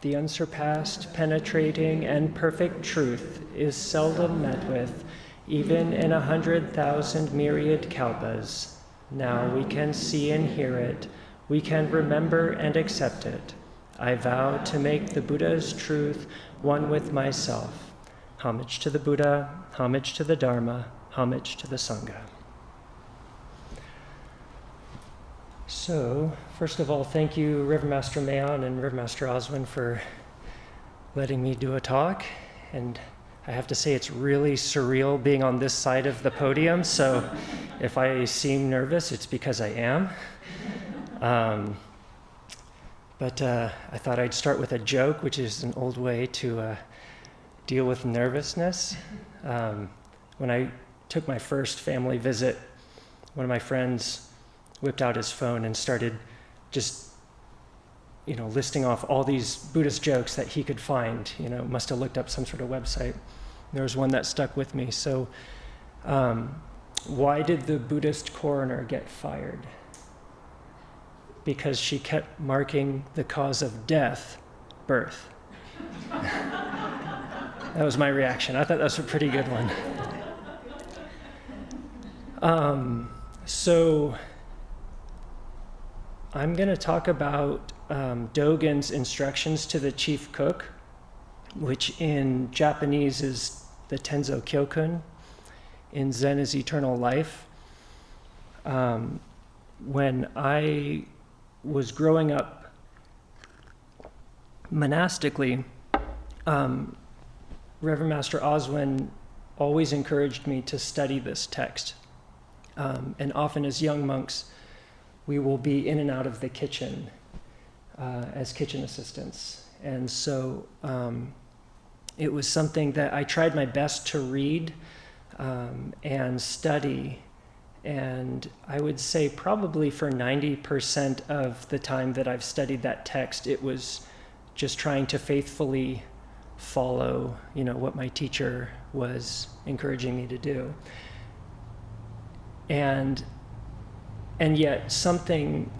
The unsurpassed, penetrating, and perfect truth is seldom met with, even in 100,000 myriad kalpas. Now we can see and hear it. We can remember and accept it. I vow to make the Buddha's truth one with myself. Homage to the Buddha, homage to the Dharma, homage to the Sangha. So, first of all, thank you, Reverend Master Mayon and Reverend Master Oswin, for letting me do a talk. And I have to say, it's really surreal being on this side of the podium. So if I seem nervous, it's because I am. But I thought I'd start with a joke, which is an old way to deal with nervousness. When I took my first family visit, one of my friends whipped out his phone and started just, listing off all these Buddhist jokes that he could find. Must have looked up some sort of website. There was one that stuck with me. So, why did the Buddhist coroner get fired? Because she kept marking the cause of death, birth. That was my reaction. I thought that was a pretty good one. So I'm going to talk about Dogen's instructions to the chief cook, which in Japanese is the Tenzo Kyokun, in Zen is eternal life. When I was growing up monastically, Reverend Master Oswin always encouraged me to study this text. And often as young monks, we will be in and out of the kitchen as kitchen assistants. And so it was something that I tried my best to read and study. And I would say probably for 90% of the time that I've studied that text, it was just trying to faithfully follow, what my teacher was encouraging me to do. And yet something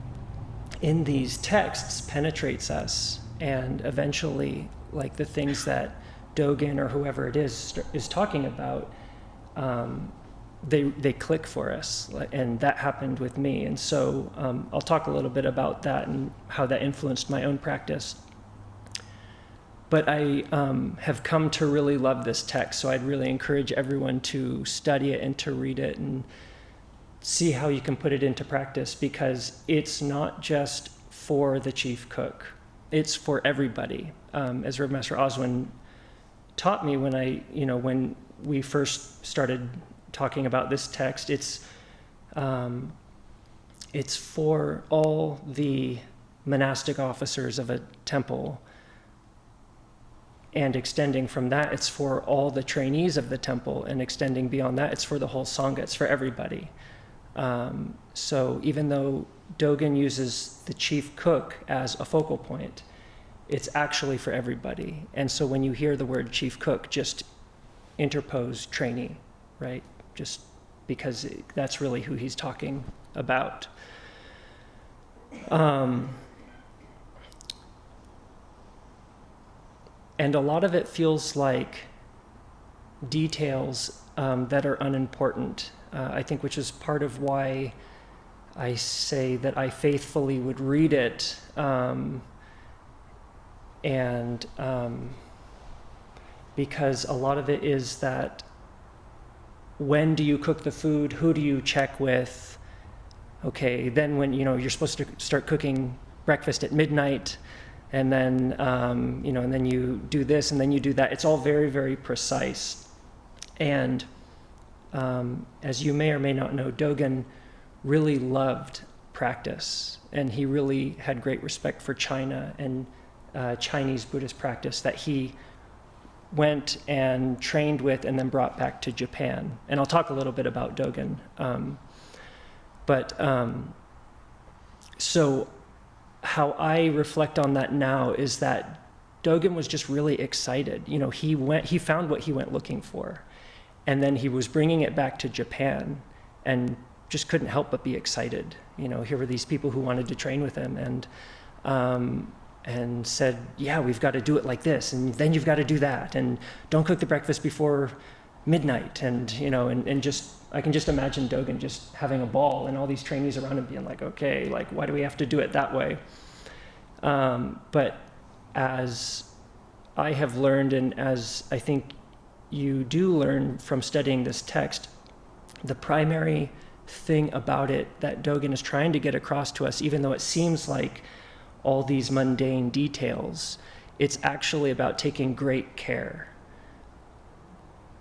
in these texts penetrates us, and eventually, like the things that Dogen or whoever it is talking about, they click for us, and that happened with me. And so I'll talk a little bit about that and how that influenced my own practice. But I have come to really love this text, so I'd really encourage everyone to study it and to read it and see how you can put it into practice, because it's not just for the chief cook. It's for everybody. As Reverend Master Oswin taught me when we first started talking about this text, it's for all the monastic officers of a temple, and extending from that, it's for all the trainees of the temple, and extending beyond that, it's for the whole Sangha, it's for everybody. So even though Dogen uses the chief cook as a focal point, it's actually for everybody. And so when you hear the word chief cook, just interpose trainee, right? Just because that's really who he's talking about. And a lot of it feels like details that are unimportant, I think, which is part of why I say that I faithfully would read it. Because a lot of it is that, when do you cook the food? Who do you check with? Okay, then when you're supposed to start cooking breakfast at midnight, and then and then you do this, and then you do that. It's all very, very precise. And as you may or may not know, Dogen really loved practice, and he really had great respect for China and Chinese Buddhist practice that he went and trained with and then brought back to Japan. And I'll talk a little bit about Dogen. So how I reflect on that now is that Dogen was just really excited. He found what he went looking for, and then he was bringing it back to Japan and just couldn't help but be excited. Here were these people who wanted to train with him, and and said, yeah, we've got to do it like this, and then you've got to do that, and don't cook the breakfast before midnight, and just, I can just imagine Dogen just having a ball and all these trainees around him being like, okay, like, why do we have to do it that way? But as I have learned, and as I think you do learn from studying this text, the primary thing about it that Dogen is trying to get across to us, even though it seems like all these mundane details, it's actually about taking great care.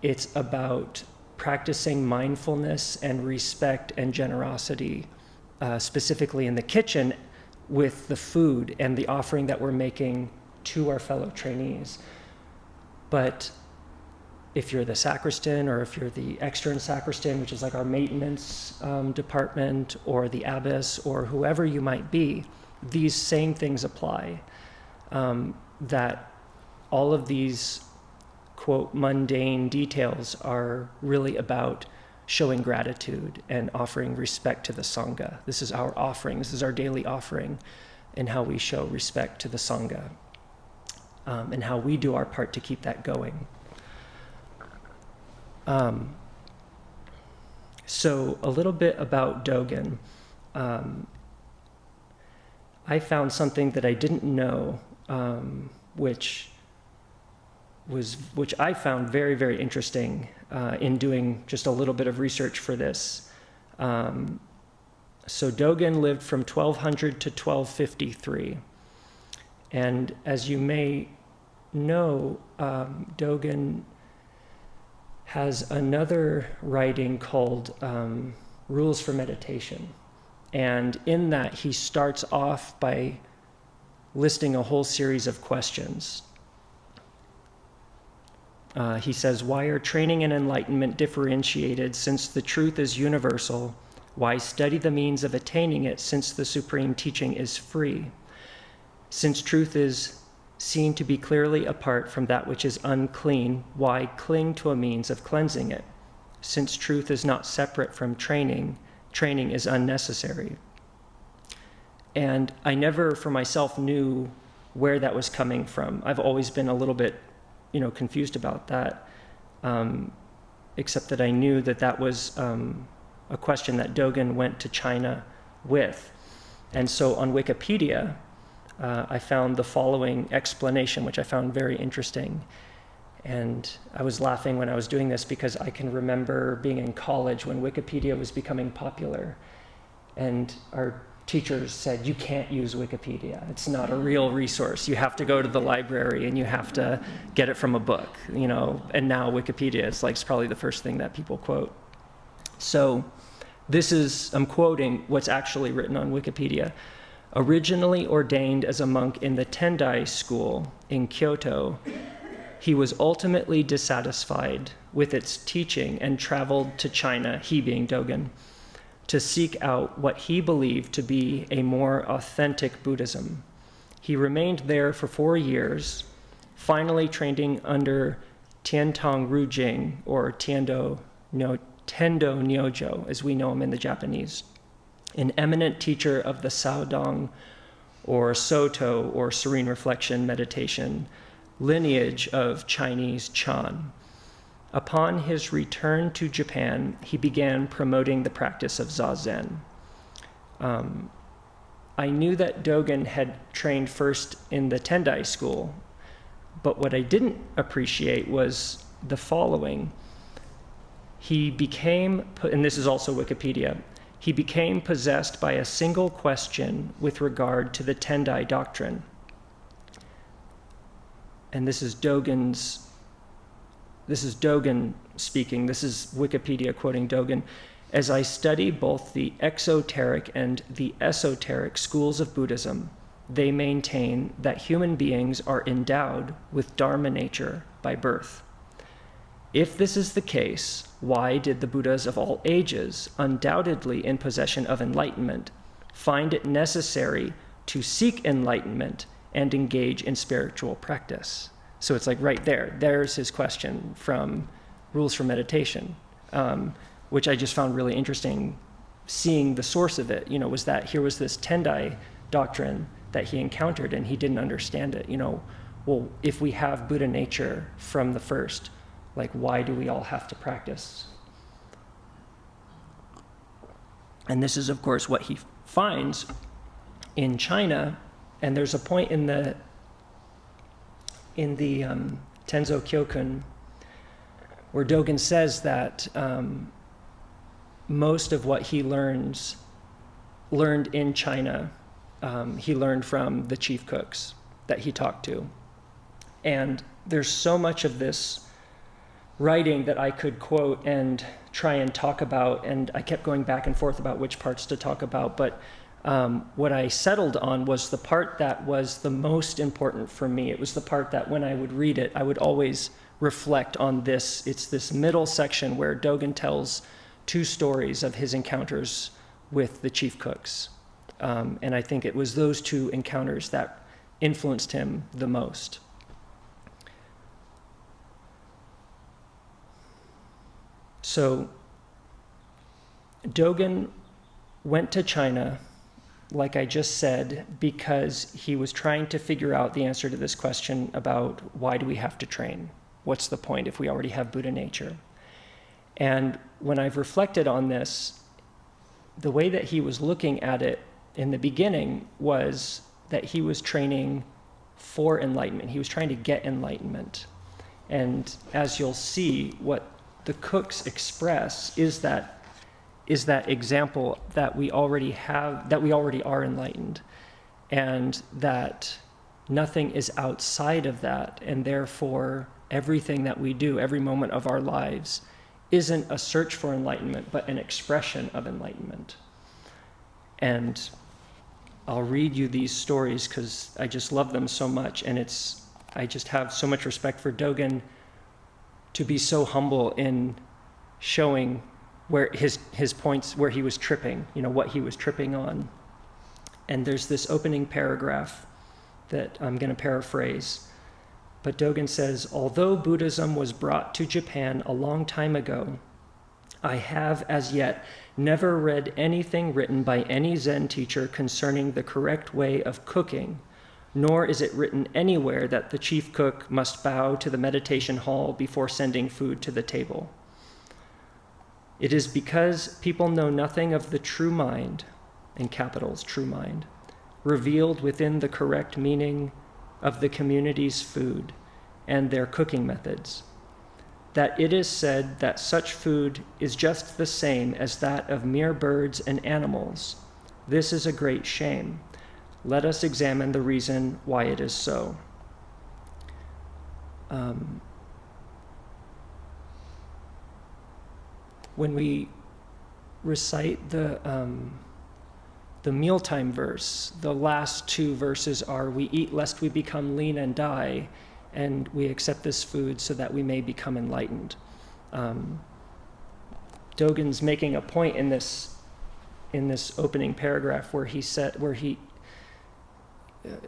It's about practicing mindfulness and respect and generosity, specifically in the kitchen with the food and the offering that we're making to our fellow trainees. But if you're the sacristan, or if you're the extern sacristan, which is like our maintenance department, or the abbess, or whoever you might be, these same things apply. That all of these, quote, mundane details are really about showing gratitude and offering respect to the Sangha. This is our offering, this is our daily offering, and how we show respect to the Sangha, and how we do our part to keep that going. So a little bit about Dogen. I found something that I didn't know, which I found very, very interesting in doing just a little bit of research for this. So Dogen lived from 1200 to 1253. And as you may know, Dogen has another writing called Rules for Meditation. And in that, he starts off by listing a whole series of questions. He says, why are training and enlightenment differentiated since the truth is universal? Why study the means of attaining it since the supreme teaching is free? Since truth is seen to be clearly apart from that which is unclean, why cling to a means of cleansing it? Since truth is not separate from training, training is unnecessary. And I never, for myself, knew where that was coming from. I've always been a little bit, confused about that, except that I knew that that was a question that Dogen went to China with. And so on Wikipedia, I found the following explanation, which I found very interesting. And I was laughing when I was doing this because I can remember being in college when Wikipedia was becoming popular. And our teachers said, you can't use Wikipedia. It's not a real resource. You have to go to the library and you have to get it from a book, And now Wikipedia is it's probably the first thing that people quote. So I'm quoting what's actually written on Wikipedia. Originally ordained as a monk in the Tendai school in Kyoto, he was ultimately dissatisfied with its teaching and traveled to China, he being Dogen, to seek out what he believed to be a more authentic Buddhism. He remained there for 4 years, finally training under Tiantong Rujing, or Tendo Nyojo, as we know him in the Japanese, an eminent teacher of the Saodong, or Soto, or Serene Reflection Meditation, lineage of Chinese Chan. Upon his return to Japan, he began promoting the practice of Zazen. I knew that Dogen had trained first in the Tendai school, but what I didn't appreciate was the following. He became, and this is also Wikipedia, he became possessed by a single question with regard to the Tendai doctrine. And this is Dogen speaking. This is Wikipedia quoting Dogen. As I study both the exoteric and the esoteric schools of Buddhism, they maintain that human beings are endowed with Dharma nature by birth. If this is the case, why did the Buddhas of all ages, undoubtedly in possession of enlightenment, find it necessary to seek enlightenment and engage in spiritual practice? So it's right there. There's his question from Rules for Meditation, which I just found really interesting, seeing the source of it. Was that here was this Tendai doctrine that he encountered, and he didn't understand it. Well, if we have Buddha nature from the first, like, why do we all have to practice? And this is, of course, what he finds in China. And there's a point in the Tenzo Kyokun where Dogen says that most of what he learned in China, he learned from the chief cooks that he talked to. And there's so much of this writing that I could quote and try and talk about, and I kept going back and forth about which parts to talk about, but what I settled on was the part that was the most important for me. It was the part that when I would read it, I would always reflect on this. It's this middle section where Dogen tells two stories of his encounters with the chief cooks. And I think it was those two encounters that influenced him the most. So Dogen went to China, like I just said, because he was trying to figure out the answer to this question about why do we have to train? What's the point if we already have Buddha nature? And when I've reflected on this, the way that he was looking at it in the beginning was that he was training for enlightenment. He was trying to get enlightenment. And as you'll see, what the cooks express is that example that we already have, that we already are enlightened, and that nothing is outside of that, and therefore everything that we do, every moment of our lives, isn't a search for enlightenment, but an expression of enlightenment. And I'll read you these stories because I just love them so much, and I just have so much respect for Dogen to be so humble in showing where his points, where he was tripping, what he was tripping on. And there's this opening paragraph that I'm going to paraphrase. But Dogen says, although Buddhism was brought to Japan a long time ago, I have as yet never read anything written by any Zen teacher concerning the correct way of cooking, nor is it written anywhere that the chief cook must bow to the meditation hall before sending food to the table. It is because people know nothing of the true mind, in capitals, true mind, revealed within the correct meaning of the community's food and their cooking methods, that it is said that such food is just the same as that of mere birds and animals. This is a great shame. Let us examine the reason why it is so. When we recite the mealtime verse, the last two verses are, we eat lest we become lean and die, and we accept this food so that we may become enlightened. Dogen's making a point in this opening paragraph where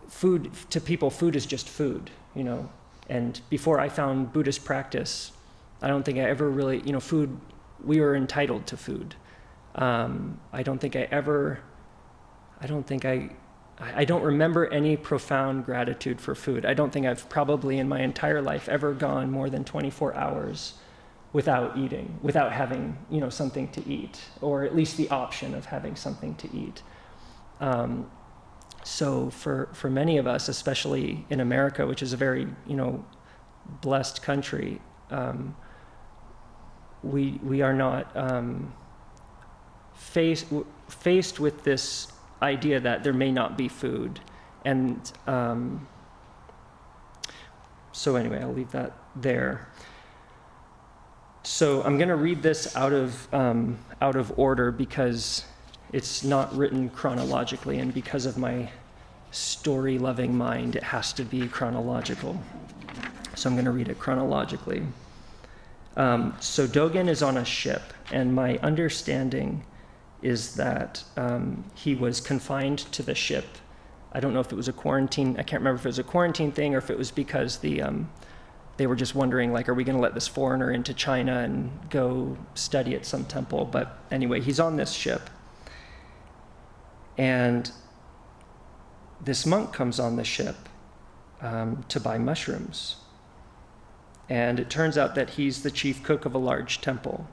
food to people, food is just food, And before I found Buddhist practice, I don't think I ever really, food, we were entitled to food. I don't remember any profound gratitude for food. I don't think I've probably in my entire life ever gone more than 24 hours without eating, without having, something to eat, or at least the option of having something to eat. So for many of us, especially in America, which is a very, blessed country, we are not faced with this idea that there may not be food. And so anyway, I'll leave that there. So I'm going to read this out of order because it's not written chronologically, and because of my story-loving mind, it has to be chronological. So I'm going to read it chronologically. So Dogen is on a ship, and my understanding is that he was confined to the ship. I don't know if it was a quarantine. I can't remember if it was a quarantine thing or if it was because they were just wondering, like, are we going to let this foreigner into China and go study at some temple? But anyway, he's on this ship. And this monk comes on the ship to buy mushrooms. And it turns out that he's the chief cook of a large temple.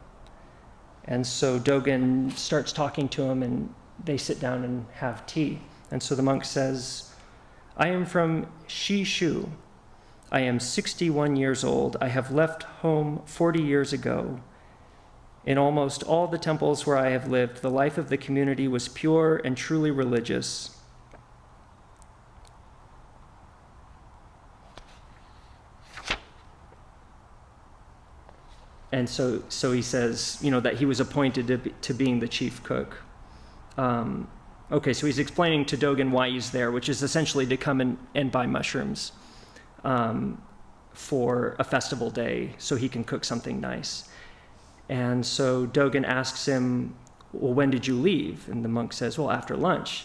And so Dogen starts talking to him, and they sit down and have tea. And so the monk says, I am from Shishu. I am 61 years old. I have left home 40 years ago. In almost all the temples where I have lived, the life of the community was pure and truly religious. And so he says, that he was appointed to being the chief cook. Okay, so he's explaining to Dogen why he's there, which is essentially to come and buy mushrooms for a festival day so he can cook something nice. And so Dogen asks him, well, when did you leave? And the monk says, well, after lunch.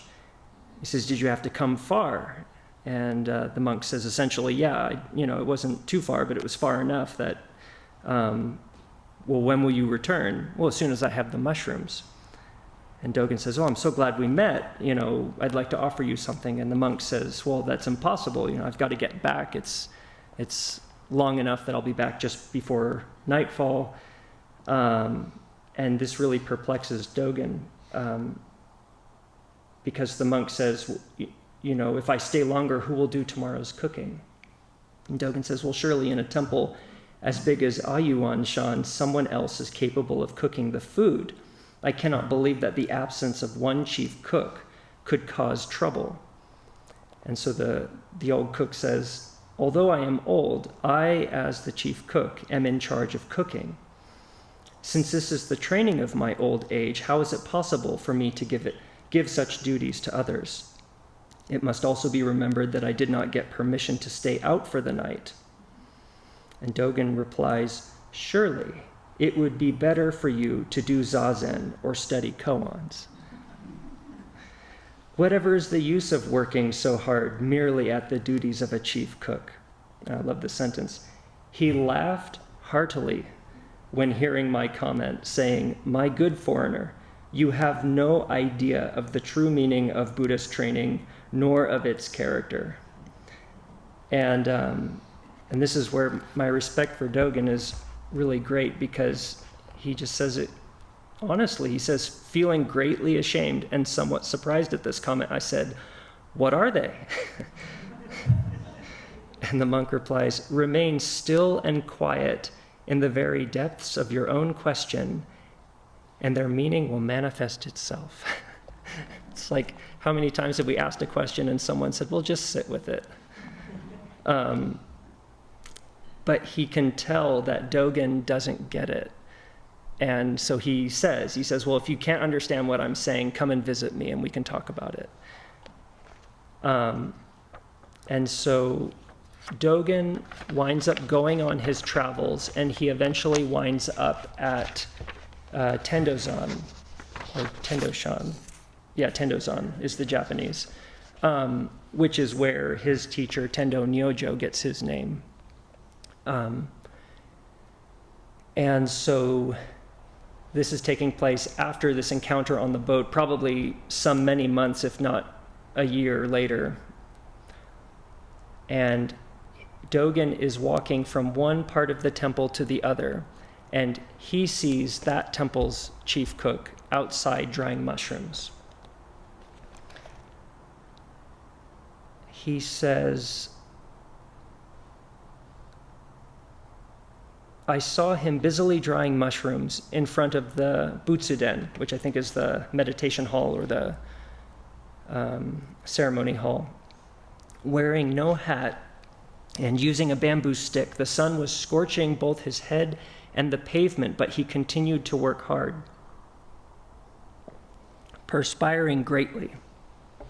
He says, did you have to come far? And the monk says, essentially, yeah, it wasn't too far, but it was far enough that, well, when will you return? Well, as soon as I have the mushrooms. And Dogen says, oh, I'm so glad we met. I'd like to offer you something. And the monk says, well, that's impossible. I've got to get back. It's long enough that I'll be back just before nightfall. And this really perplexes Dogen because the monk says, if I stay longer, who will do tomorrow's cooking? And Dogen says, well, surely in a temple as big as Ayuan-shan, someone else is capable of cooking the food. I cannot believe that the absence of one chief cook could cause trouble. And so the old cook says, although I am old, I, as the chief cook, am in charge of cooking. Since this is the training of my old age, how is it possible for me to give such duties to others? It must also be remembered that I did not get permission to stay out for the night. And Dogen replies, surely it would be better for you to do zazen or study koans. Whatever is the use of working so hard merely at the duties of a chief cook? I love this sentence. He laughed heartily when hearing my comment, saying, my good foreigner, you have no idea of the true meaning of Buddhist training, nor of its character. And this is where my respect for Dogen is really great, because he just says it honestly. He says, feeling greatly ashamed and somewhat surprised at this comment, I said, what are they? And the monk replies, remain still and quiet in the very depths of your own question, and their meaning will manifest itself. It's like, how many times have we asked a question and someone said, well, just sit with it. But he can tell that Dogen doesn't get it. And so he says, well, if you can't understand what I'm saying, come and visit me and we can talk about it. And so Dogen winds up going on his travels, and he eventually winds up at Tendozan, or Tendoshan. Yeah, Tendozan is the Japanese, which is where his teacher, Tendo Nyojo, gets his name. And so this is taking place after this encounter on the boat, probably many months, if not a year later. And Dogen is walking from one part of the temple to the other, and he sees that temple's chief cook outside drying mushrooms. He says, I saw him busily drying mushrooms in front of the Butsuden, which I think is the meditation hall or the ceremony hall, wearing no hat and using a bamboo stick. The sun was scorching both his head and the pavement, but he continued to work hard, perspiring greatly.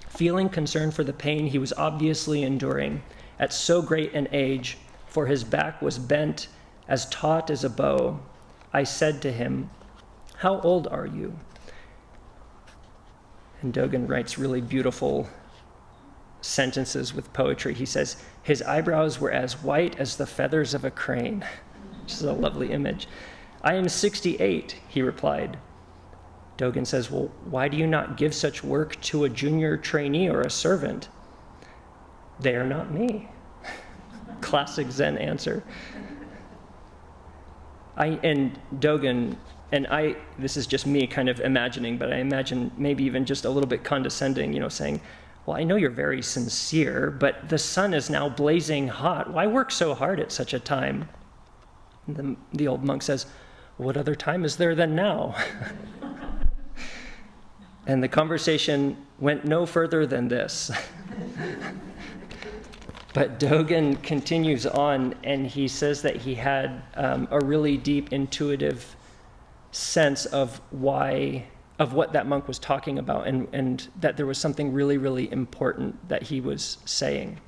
Feeling concern for the pain he was obviously enduring at so great an age, for his back was bent as taut as a bow, I said to him, how old are you? And Dogen writes really beautiful sentences with poetry. He says, his eyebrows were as white as the feathers of a crane. Which is a lovely image. I am 68, he replied. Dogen says, well, why do you not give such work to a junior trainee or a servant? They are not me. Classic Zen answer. And Dogen, this is just me kind of imagining, but I imagine maybe even just a little bit condescending, saying, well, I know you're very sincere, but the sun is now blazing hot. Why work so hard at such a time? And the old monk says, what other time is there than now? And the conversation went no further than this. But Dogen continues on, and he says that he had a really deep intuitive sense of what that monk was talking about, and that there was something really, really important that he was saying.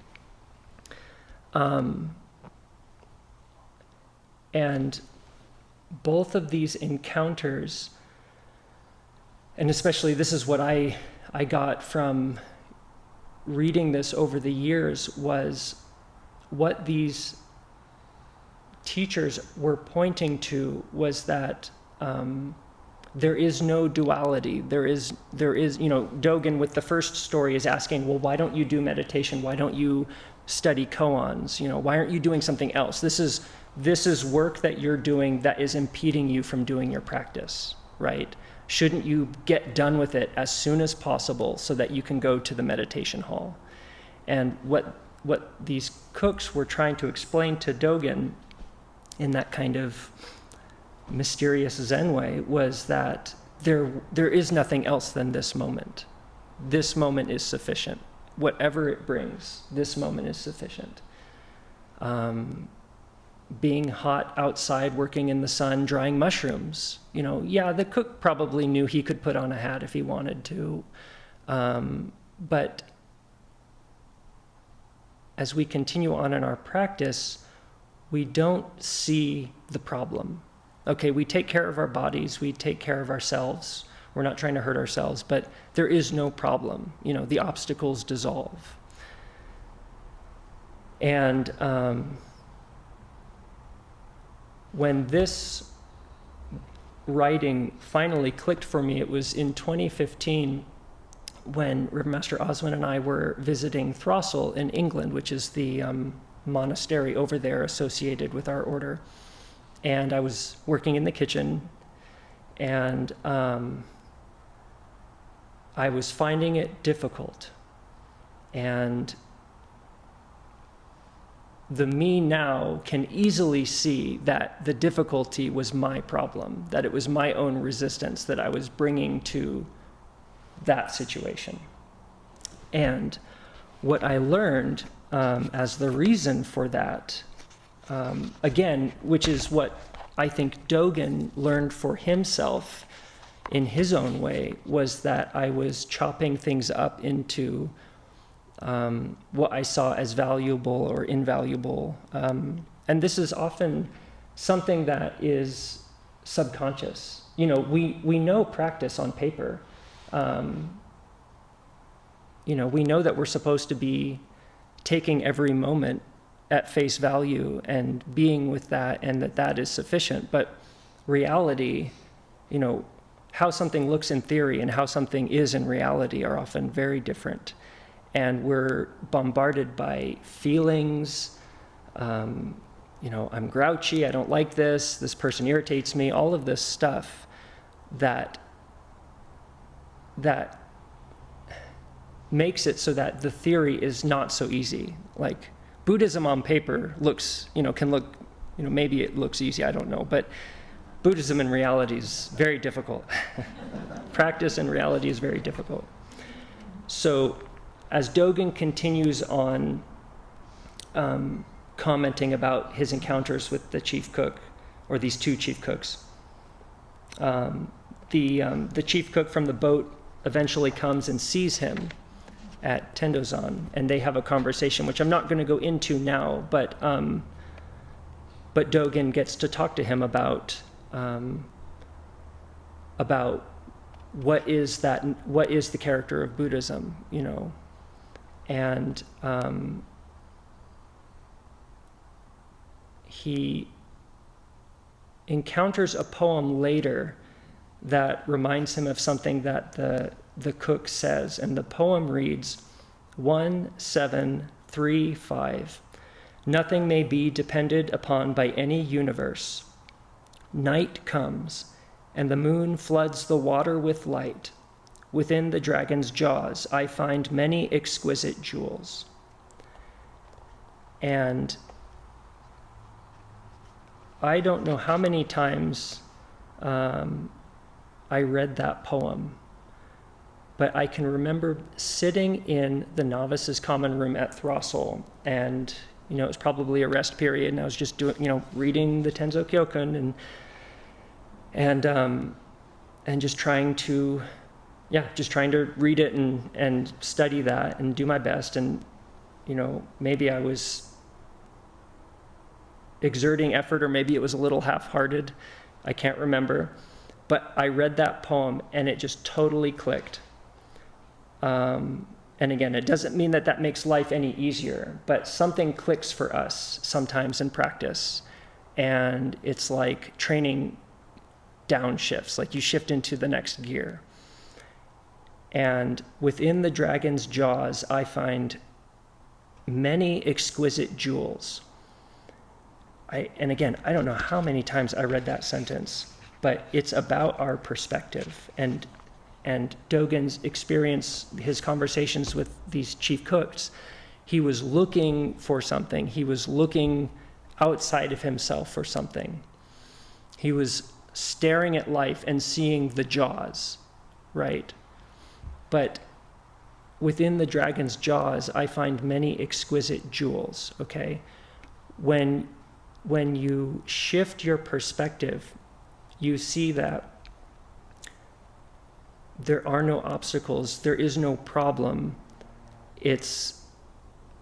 And both of these encounters, and especially this is what I got from reading this over the years, was what these teachers were pointing to was that there is no duality. There is, Dogen with the first story is asking, well, why don't you do meditation? Why don't you study koans? Why aren't you doing something else? This is work that you're doing that is impeding you from doing your practice, right? Shouldn't you get done with it as soon as possible so that you can go to the meditation hall? And what these cooks were trying to explain to Dogen in that kind of mysterious Zen way was that there is nothing else than this moment. This moment is sufficient. Whatever it brings, this moment is sufficient. Being hot outside, working in the sun, drying mushrooms. The cook probably knew he could put on a hat if he wanted to. But as we continue on in our practice, we don't see the problem. Okay, we take care of our bodies, we take care of ourselves. We're not trying to hurt ourselves, but there is no problem. The obstacles dissolve. And when this writing finally clicked for me, it was in 2015 when Reverend Master Oswin and I were visiting Throstle in England, which is the monastery over there associated with our order. And I was working in the kitchen, and I was finding it difficult. And the me now can easily see that the difficulty was my problem, that it was my own resistance that I was bringing to that situation. And what I learned as the reason for that, again, which is what I think Dogen learned for himself in his own way, was that I was chopping things up into what I saw as valuable or invaluable. And this is often something that is subconscious. We know practice on paper. We know that we're supposed to be taking every moment at face value and being with that, and that is sufficient. But reality, how something looks in theory and how something is in reality are often very different. And we're bombarded by feelings. I'm grouchy, I don't like this person irritates me, all of this stuff that makes it so that the theory is not so easy. Like Buddhism on paper looks, can look, maybe it looks easy, I don't know, but Buddhism in reality is very difficult. Practice in reality is very difficult. So as Dogen continues on commenting about his encounters with the chief cook, or these two chief cooks, the chief cook from the boat eventually comes and sees him at Tendozan, and they have a conversation, which I'm not going to go into now, but Dogen gets to talk to him about what is the character of Buddhism, and he encounters a poem later that reminds him of something that the cook says, and the poem reads, 1-7 3:5. Nothing may be depended upon by any universe. Night comes, and the moon floods the water with light. Within the dragon's jaws, I find many exquisite jewels. And I don't know how many times I read that poem, but I can remember sitting in the novices' common room at Throstle, and it was probably a rest period, and I was just doing, reading the Tenzo Kyokun and just trying to read it and study that and do my best. And maybe I was exerting effort, or maybe it was a little half-hearted. I can't remember. But I read that poem and it just totally clicked. And again, it doesn't mean that makes life any easier, but something clicks for us sometimes in practice. And it's like training downshifts, like you shift into the next gear. And within the dragon's jaws, I find many exquisite jewels. And again, I don't know how many times I read that sentence, but it's about our perspective. And Dogen's experience, his conversations with these chief cooks, he was looking for something. He was looking outside of himself for something. He was staring at life and seeing the jaws, right? But within the dragon's jaws, I find many exquisite jewels, okay? When you shift your perspective, you see that there are no obstacles, there is no problem. It's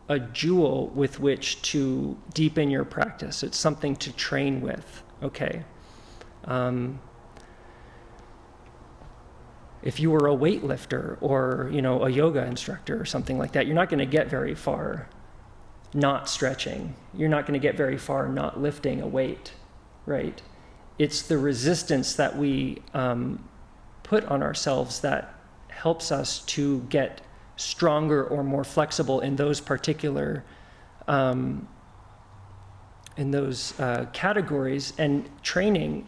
a jewel with which to deepen your practice. It's something to train with, okay? If you were a weightlifter or, a yoga instructor or something like that, you're not going to get very far not stretching. You're not going to get very far not lifting a weight, right? It's the resistance that we put on ourselves that helps us to get stronger or more flexible in those particular categories. And training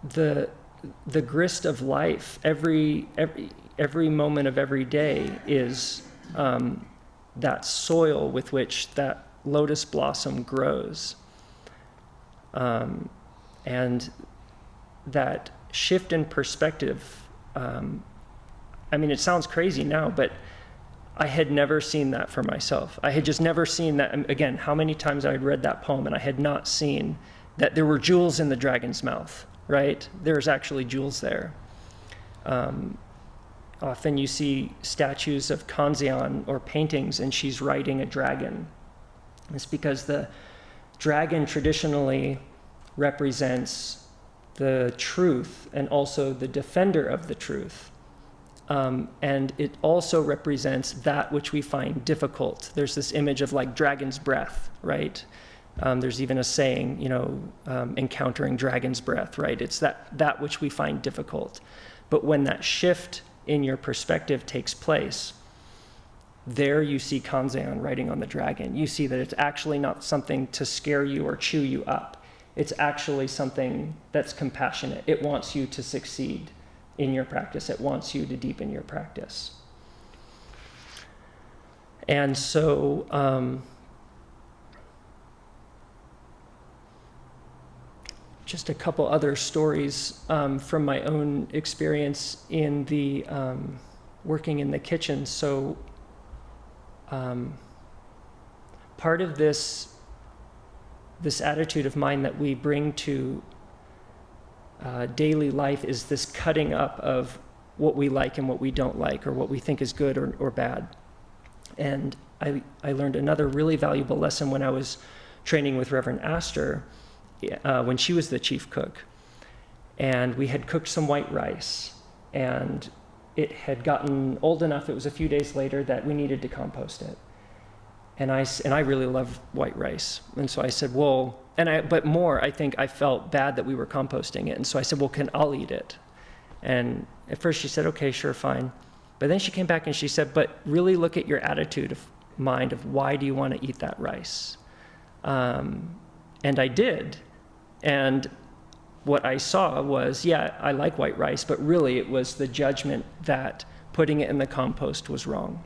the grist of life every moment of every day is that soil with which that lotus blossom grows. And that shift in perspective, it sounds crazy now, but I had never seen that for myself. I had just never seen that. Again, how many times I had read that poem and I had not seen that there were jewels in the dragon's mouth, right? There's actually jewels there. Often you see statues of Kanzeon or paintings and she's riding a dragon. It's because the dragon traditionally represents the truth and also the defender of the truth. And it also represents that which we find difficult. There's this image of like dragon's breath, right? There's even a saying, encountering dragon's breath, right? It's that which we find difficult. But when that shift in your perspective takes place, there you see Kanzeon riding on the dragon. You see that it's actually not something to scare you or chew you up. It's actually something that's compassionate. It wants you to succeed in your practice. It wants you to deepen your practice. And so, just a couple other stories from my own experience in the working in the kitchen. So part of this attitude of mine that we bring to daily life is this cutting up of what we like and what we don't like, or what we think is good or bad. And I learned another really valuable lesson when I was training with Reverend Astor, when she was the chief cook. And we had cooked some white rice, and it had gotten old enough, it was a few days later, that we needed to compost it. And I really love white rice. And so I said, well, but more, I think I felt bad that we were composting it. And so I said, well, I'll eat it. And at first she said, okay, sure, fine. But then she came back and she said, but really look at your attitude mind of why do you want to eat that rice? And I did. And what I saw was, yeah, I like white rice, but really it was the judgment that putting it in the compost was wrong.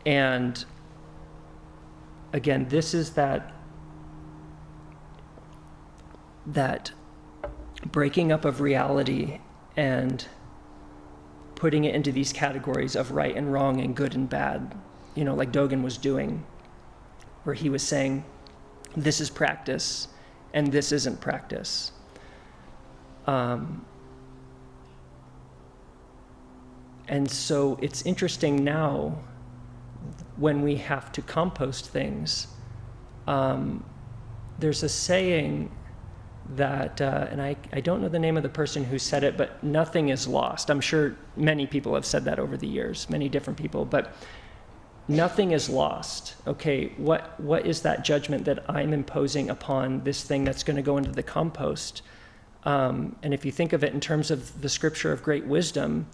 And again, this is that breaking up of reality and putting it into these categories of right and wrong and good and bad, like Dogen was doing, where he was saying, this is practice and this isn't practice. And so it's interesting now when we have to compost things. There's a saying that, and I don't know the name of the person who said it, but nothing is lost. I'm sure many people have said that over the years, many different people, but nothing is lost. Okay, what is that judgment that I'm imposing upon this thing that's going to go into the compost? And if you think of it in terms of the scripture of great wisdom,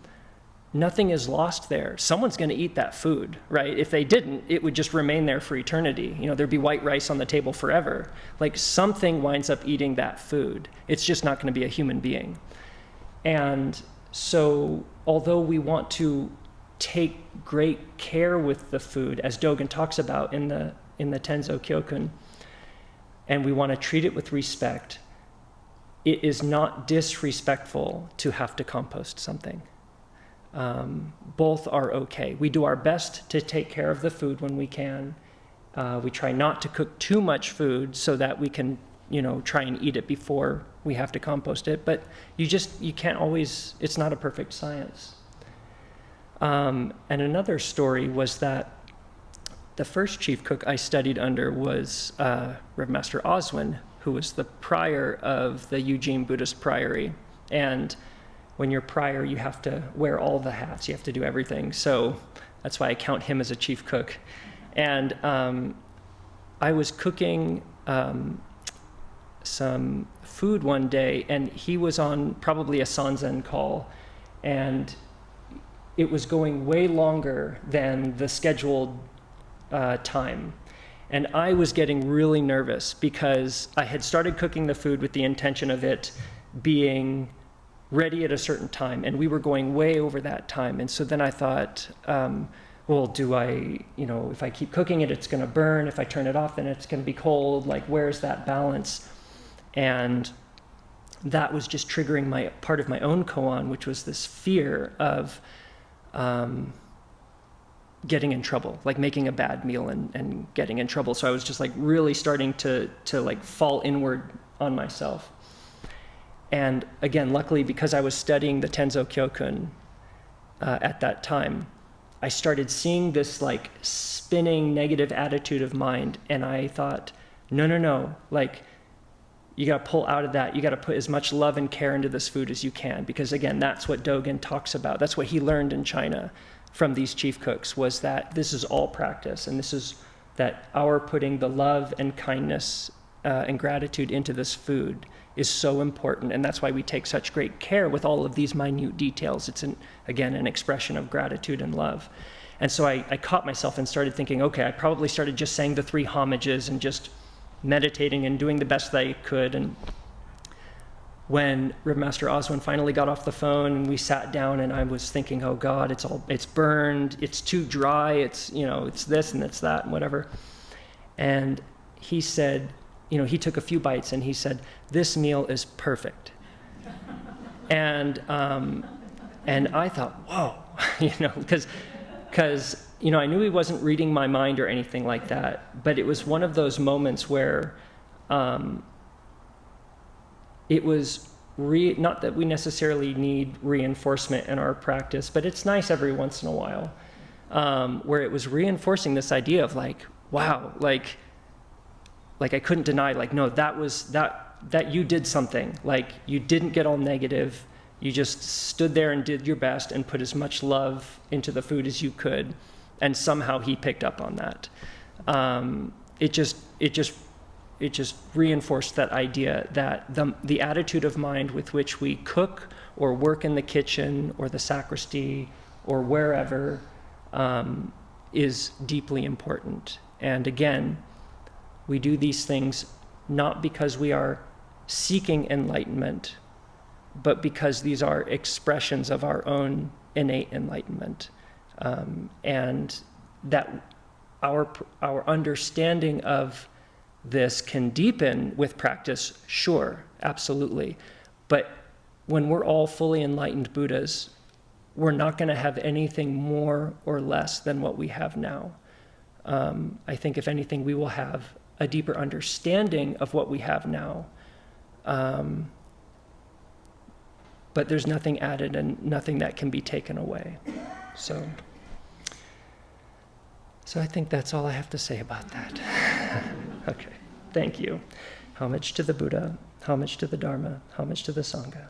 nothing is lost there. Someone's going to eat that food, right? If they didn't, it would just remain there for eternity. There'd be white rice on the table forever. Like something winds up eating that food. It's just not going to be a human being. And so although we want to take great care with the food, as Dogen talks about in the Tenzo Kyokun, and we want to treat it with respect, it is not disrespectful to have to compost something. Both are okay. We do our best to take care of the food when we can. We try not to cook too much food so that we can, try and eat it before we have to compost it. But you can't always, it's not a perfect science. And another story was that the first chief cook I studied under was Rev Master Oswin, who was the prior of the Eugene Buddhist Priory. And when you're prior, you have to wear all the hats. You have to do everything. So that's why I count him as a chief cook. And I was cooking some food one day, and he was on probably a Sanzen call, and it was going way longer than the scheduled time. And I was getting really nervous because I had started cooking the food with the intention of it being ready at a certain time, and we were going way over that time. And so then I thought, well, do I, if I keep cooking it, it's going to burn. If I turn it off, then it's going to be cold. Like, where's that balance? And that was just triggering part of my own koan, which was this fear of getting in trouble, like making a bad meal and getting in trouble. So I was just like really starting to like fall inward on myself. And again, luckily, because I was studying the Tenzo Kyokun at that time, I started seeing this like spinning negative attitude of mind. And I thought, no, like you got to pull out of that. You got to put as much love and care into this food as you can. Because again, that's what Dogen talks about. That's what he learned in China from these chief cooks, was that this is all practice. And this is that our putting the love and kindness and gratitude into this food is so important, and that's why we take such great care with all of these minute details. It's, again, an expression of gratitude and love. And so I caught myself and started thinking, okay, I probably started just saying the 3 homages and just meditating and doing the best that I could. And when Rev Master Oswin finally got off the phone and we sat down, and I was thinking, oh God, it's burned, it's too dry, it's this and it's that and whatever. And he said, he took a few bites and he said, this meal is perfect. And I thought, whoa, because I knew he wasn't reading my mind or anything like that, but it was one of those moments where it was not that we necessarily need reinforcement in our practice, but it's nice every once in a while, where it was reinforcing this idea of like, wow, like I couldn't deny, like, no, that you did something. Like, you didn't get all negative. You just stood there and did your best and put as much love into the food as you could. And somehow he picked up on that. It just reinforced that idea that the attitude of mind with which we cook or work in the kitchen or the sacristy or wherever is deeply important. And again, we do these things not because we are seeking enlightenment, but because these are expressions of our own innate enlightenment. And that our understanding of this can deepen with practice, sure, absolutely. But when we're all fully enlightened Buddhas, we're not going to have anything more or less than what we have now. I think if anything, we will have a deeper understanding of what we have now. But there's nothing added and nothing that can be taken away. So I think that's all I have to say about that. Okay, thank you. Homage to the Buddha, homage to the Dharma, homage to the Sangha.